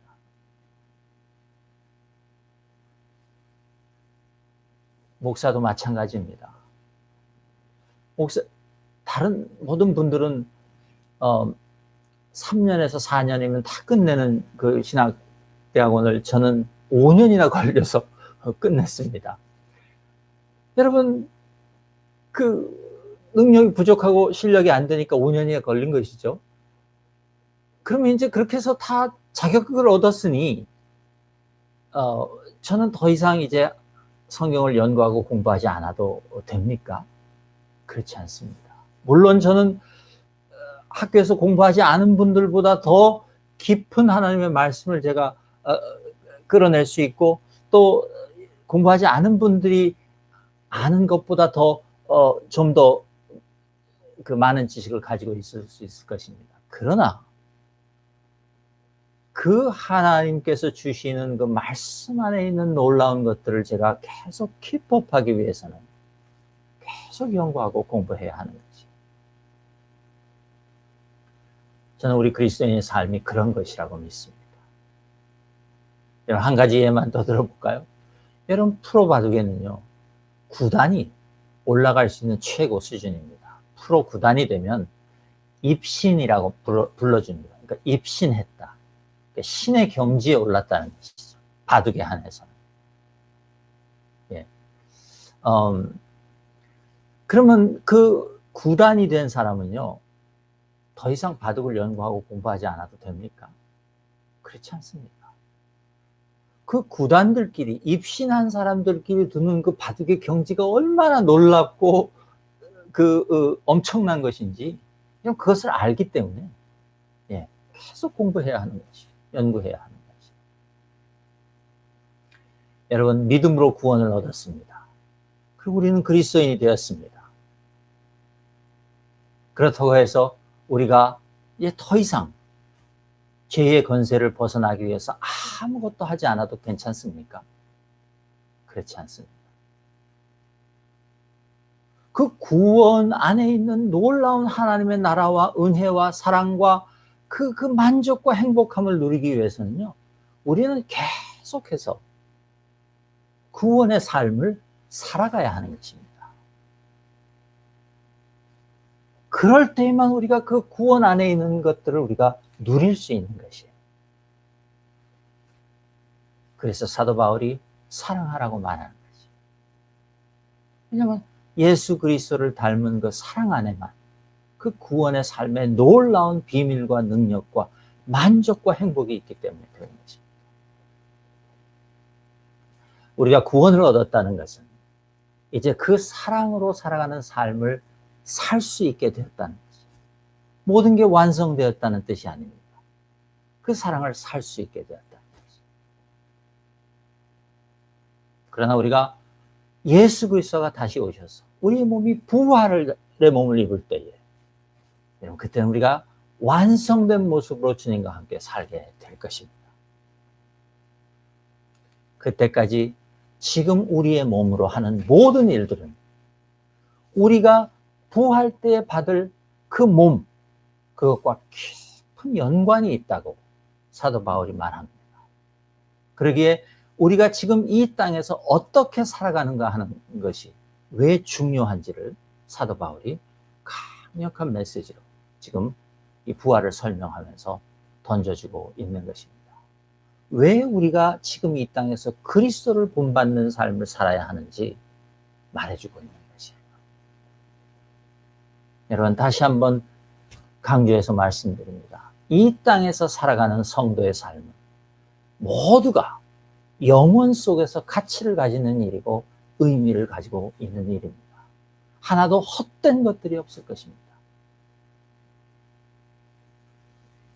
[SPEAKER 1] 목사도 마찬가지입니다. 다른 모든 분들은 3년에서 4년이면 다 끝내는 그 신학대학원을 저는 5년이나 걸려서 끝냈습니다. 여러분, 그 능력이 부족하고 실력이 안 되니까 5년이나 걸린 것이죠. 그러면 이제 그렇게 해서 다 자격을 얻었으니 저는 더 이상 이제 성경을 연구하고 공부하지 않아도 됩니까? 그렇지 않습니다. 물론 저는 학교에서 공부하지 않은 분들보다 더 깊은 하나님의 말씀을 제가 끌어낼 수 있고 또 공부하지 않은 분들이 아는 것보다 더 좀 더 그 많은 지식을 가지고 있을 수 있을 것입니다. 그러나 그 하나님께서 주시는 그 말씀 안에 있는 놀라운 것들을 제가 계속 킵업하기 위해서는 계속 연구하고 공부해야 하는 거지. 저는 우리 그리스도인의 삶이 그런 것이라고 믿습니다. 여러분 한 가지 예만 더 들어볼까요? 여러분 프로 바둑에는요 9단이 올라갈 수 있는 최고 수준입니다. 프로 9단이 되면 입신이라고 불러줍니다. 그러니까 입신했다. 그러니까 신의 경지에 올랐다는 것이죠. 바둑에 한해서는. 예. 그러면 그 9단이 된 사람은요 더 이상 바둑을 연구하고 공부하지 않아도 됩니까? 그렇지 않습니다. 그 구단들끼리 입신한 사람들끼리 두는 그 바둑의 경지가 얼마나 놀랍고 엄청난 것인지 그것을 알기 때문에 계속 공부해야 하는 것이 연구해야 하는 것이. 여러분 믿음으로 구원을 얻었습니다. 그리고 우리는 그리스도인이 되었습니다. 그렇다고 해서 우리가 이제 더 이상 죄의 권세를 벗어나기 위해서 아무것도 하지 않아도 괜찮습니까? 그렇지 않습니다. 그 구원 안에 있는 놀라운 하나님의 나라와 은혜와 사랑과 그 만족과 행복함을 누리기 위해서는요, 우리는 계속해서 구원의 삶을 살아가야 하는 것입니다. 그럴 때에만 우리가 그 구원 안에 있는 것들을 우리가 누릴 수 있는 것이에요. 그래서 사도 바울이 사랑하라고 말하는 거죠. 왜냐하면 예수 그리스도를 닮은 그 사랑 안에만 그 구원의 삶의 놀라운 비밀과 능력과 만족과 행복이 있기 때문에 그런 것입니다. 우리가 구원을 얻었다는 것은 이제 그 사랑으로 살아가는 삶을 살 수 있게 되었다는 거죠. 모든 게 완성되었다는 뜻이 아닙니다. 그 사랑을 살 수 있게 되었다는 거죠. 그러나 우리가 예수 그리스도가 다시 오셔서 우리 몸이 부활의 몸을 입을 때에 그때는 우리가 완성된 모습으로 주님과 함께 살게 될 것입니다. 그때까지 지금 우리의 몸으로 하는 모든 일들은 우리가 부활 때에 받을 그 몸, 그것과 깊은 연관이 있다고 사도 바울이 말합니다. 그러기에 우리가 지금 이 땅에서 어떻게 살아가는가 하는 것이 왜 중요한지를 사도 바울이 강력한 메시지로 지금 이 부활을 설명하면서 던져주고 있는 것입니다. 왜 우리가 지금 이 땅에서 그리스도를 본받는 삶을 살아야 하는지 말해주고 있는 것이에요. 여러분, 다시 한번 강조해서 말씀드립니다. 이 땅에서 살아가는 성도의 삶은 모두가 영혼 속에서 가치를 가지는 일이고 의미를 가지고 있는 일입니다. 하나도 헛된 것들이 없을 것입니다.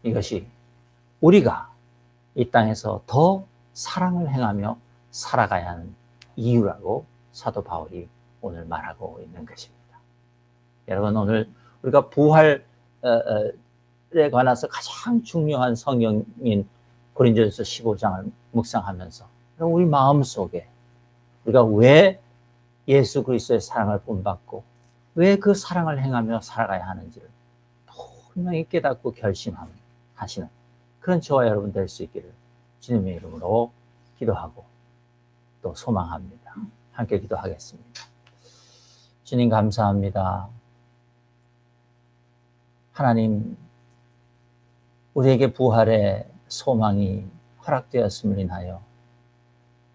[SPEAKER 1] 이것이 우리가 이 땅에서 더 사랑을 행하며 살아가야 하는 이유라고 사도 바울이 오늘 말하고 있는 것입니다. 여러분, 오늘 우리가 부활에 관해서 가장 중요한 성경인 고린도전서 15장을 묵상하면서 우리 마음속에 우리가 왜 예수 그리스도의 사랑을 본받고 왜 그 사랑을 행하며 살아가야 하는지를 분명히 깨닫고 결심하시는 그런 저와 여러분 될 수 있기를 주님의 이름으로 기도하고 또 소망합니다. 함께 기도하겠습니다. 주님, 감사합니다. 하나님, 우리에게 부활의 소망이 허락되었음을 인하여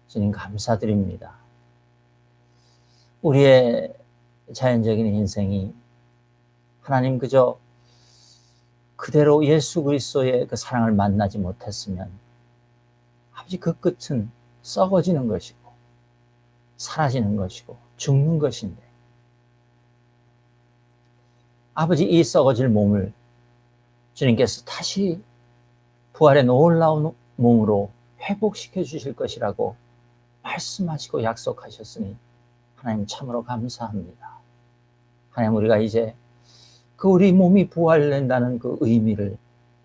[SPEAKER 1] 주님 감사드립니다. 우리의 자연적인 인생이 하나님 그저 그대로 예수 그리스도의 그 사랑을 만나지 못했으면 아버지 그 끝은 썩어지는 것이고 사라지는 것이고 죽는 것인데 아버지 이 썩어질 몸을 주님께서 다시 부활의 놀라운 몸으로 회복시켜 주실 것이라고 말씀하시고 약속하셨으니 하나님 참으로 감사합니다. 하나님, 우리가 이제 그 우리 몸이 부활된다는 그 의미를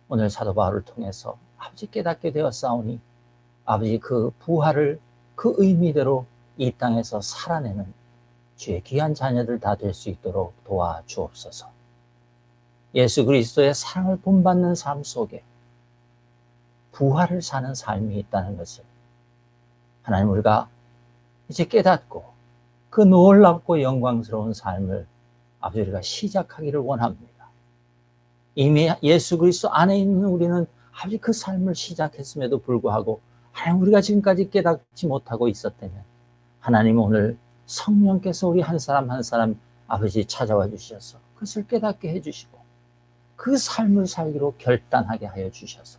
[SPEAKER 1] 오늘 사도 바울을 통해서 아버지 깨닫게 되었사오니 아버지 그 부활을 그 의미대로 이 땅에서 살아내는 주의 귀한 자녀들 다 될 수 있도록 도와주옵소서. 예수 그리스도의 사랑을 본받는 삶 속에 부활을 사는 삶이 있다는 것을 하나님 우리가 이제 깨닫고 그 놀랍고 영광스러운 삶을 아버지 우리가 시작하기를 원합니다. 이미 예수 그리스도 안에 있는 우리는 아버지 그 삶을 시작했음에도 불구하고 하나님 우리가 지금까지 깨닫지 못하고 있었다면 하나님 오늘 성령께서 우리 한 사람 한 사람 아버지 찾아와 주셔서 그것을 깨닫게 해주시고 그 삶을 살기로 결단하게 하여 주셔서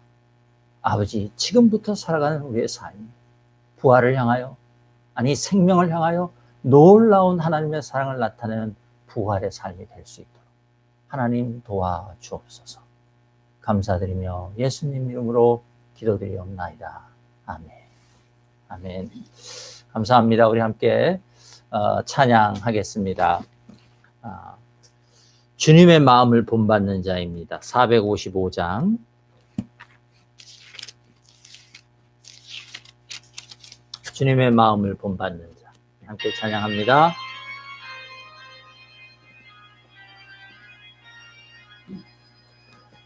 [SPEAKER 1] 아버지 지금부터 살아가는 우리의 삶 부활을 향하여 아니 생명을 향하여 놀라운 하나님의 사랑을 나타내는 부활의 삶이 될 수 있도록 하나님 도와주옵소서. 감사드리며 예수님 이름으로 기도드리옵나이다. 아멘. 아멘. 감사합니다. 우리 함께 찬양하겠습니다. 주님의 마음을 본받는 자입니다. 455장. 주님의 마음을 본받는 자. 함께 찬양합니다.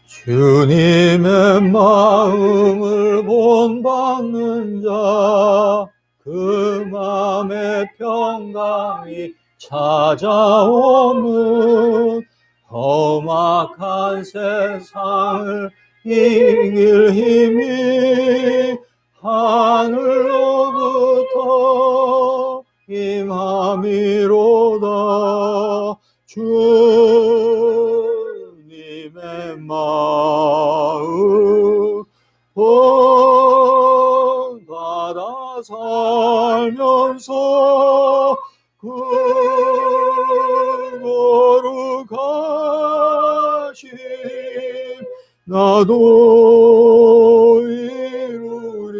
[SPEAKER 1] 주님의 마음을 본받는 자, 그 마음의 평강이 찾아오는 험악한 세상을 이길 힘이 하늘로부터 임함이로다. 주님의 마음 본받아 살면서 그 거룩하심 나도 이루리.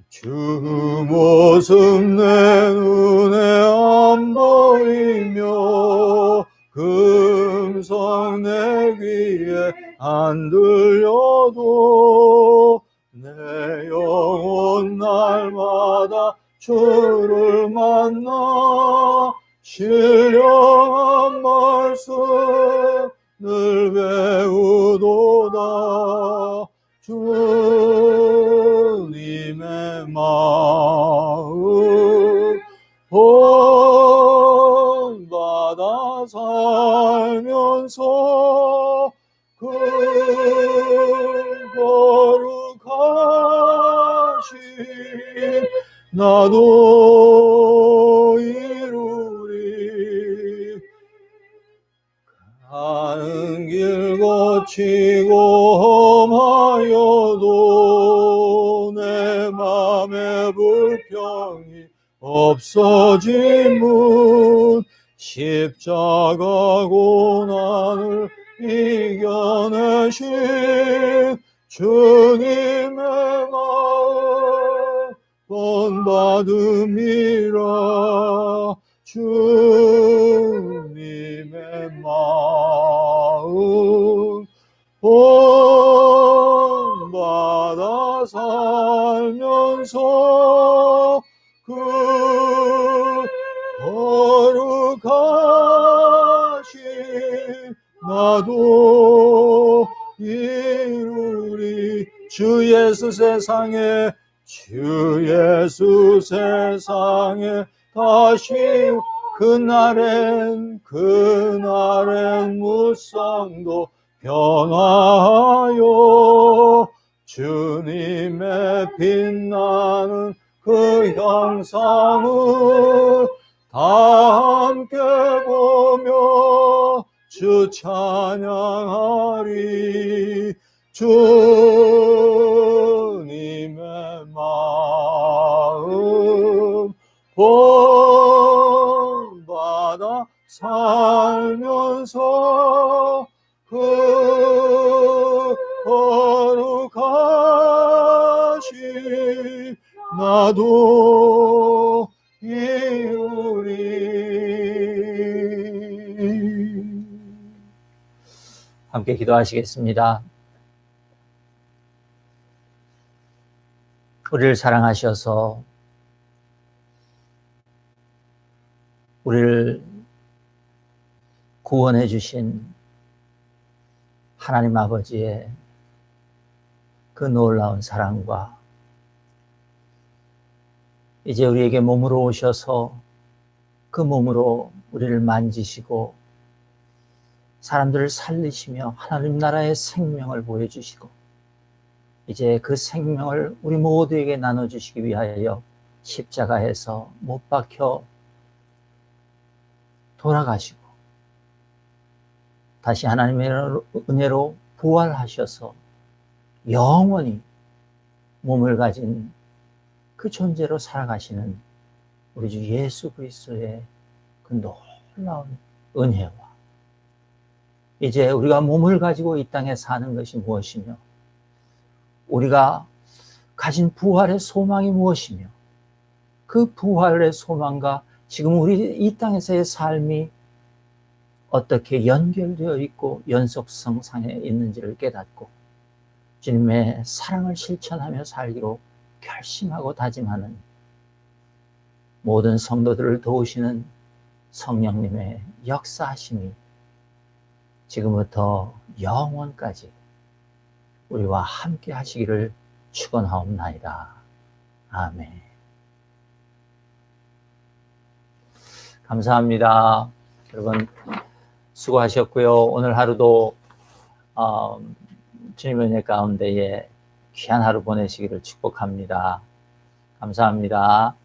[SPEAKER 1] 주 모습 내 눈에 안 보이며 금성 내 귀에 안 들려도 내 영혼 날마다 주를 만나 신령한 말씀 늘 배우도다. 주님의 마음 본받아 살면서 그 거룩하심 나도 이루리. 가는 길 거치고 험하여도 내 맘에 불평이 없어지문 십자가 고난을 이겨내신 주님의 마음 본받음이라. 주님의 마음 본받아 살면서 그 거룩하심 나도 이루리. 주 예수 세상에 다시 그날엔 무쌍도 변화하여 주님의 빛나는 그 형상을 다 함께 보며 주 찬양하리. 주님의 마음 본받아 살면서 그 거룩하심 나도 이루리. 함께 기도하시겠습니다. 우리를 사랑하셔서 우리를 구원해 주신 하나님 아버지의 그 놀라운 사랑과 이제 우리에게 몸으로 오셔서 그 몸으로 우리를 만지시고 사람들을 살리시며 하나님 나라의 생명을 보여주시고 이제 그 생명을 우리 모두에게 나눠주시기 위하여 십자가에서 못 박혀 돌아가시고 다시 하나님의 은혜로 부활하셔서 영원히 몸을 가진 그 존재로 살아가시는 우리 주 예수 그리스도의 그 놀라운 은혜와 이제 우리가 몸을 가지고 이 땅에 사는 것이 무엇이며 우리가 가진 부활의 소망이 무엇이며 그 부활의 소망과 지금 우리 이 땅에서의 삶이 어떻게 연결되어 있고 연속성상에 있는지를 깨닫고 주님의 사랑을 실천하며 살기로 결심하고 다짐하는 모든 성도들을 도우시는 성령님의 역사하심이 지금부터 영원까지 우리와 함께 하시기를 축원하옵나이다. 아멘. 감사합니다. 여러분 수고하셨고요. 오늘 하루도 주님의 은혜 가운데에 귀한 하루 보내시기를 축복합니다. 감사합니다.